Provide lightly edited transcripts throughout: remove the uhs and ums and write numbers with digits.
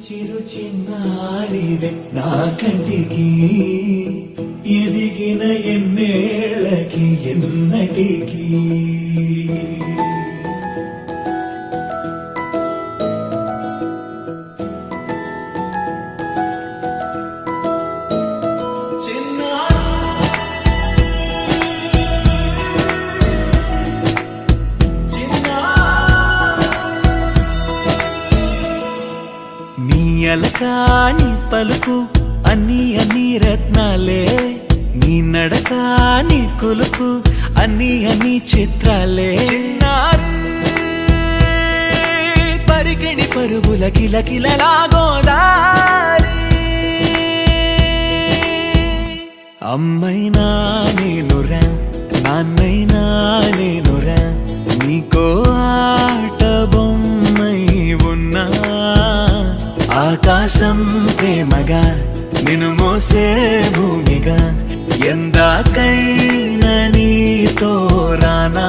చిరు చిన్నారివే నా కంటికి ఎదిగిన ఎన్నేళ్ళకి ఎన్నటికి అలకాని పలుకు అన్ని రత్నాలే నీ నడక నీ కొలుకు అన్ని చిత్రాలే పరికిణి పరుగుల కిలకిలలా గోదారి అమ్మైనా నేనురా నాన్నైనా నేనురా నీకో ఆట బొమ్మై ఉన్నా ఆకాశం ప్రేమగా నిన్ను మోసే భూమిగా ఎందాకైనా నీతో రానా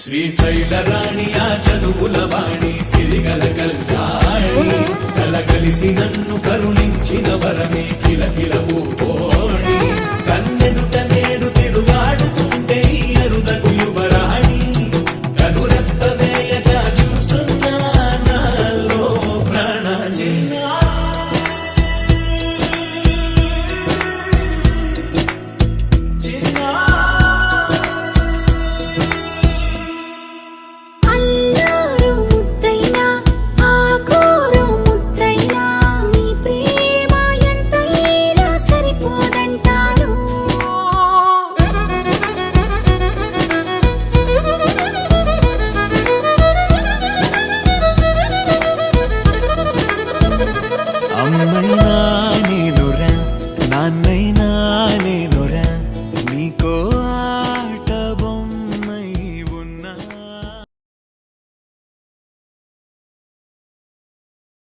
శ్రీశైల రాణి ఆ చదువుల వాణి సిరిగల కల్యాణి కలగలిసి నన్ను కరుణించిన వరమే కిలకిల పూకోణి కన్నెదుట నేడు తిరుగాడుతుంటే అరుదకు యువరాణి కనురెప్ప వేయగా చూస్తున్నా నాలో ప్రాణ అమ్మైనా నేనురా నాన్నైనా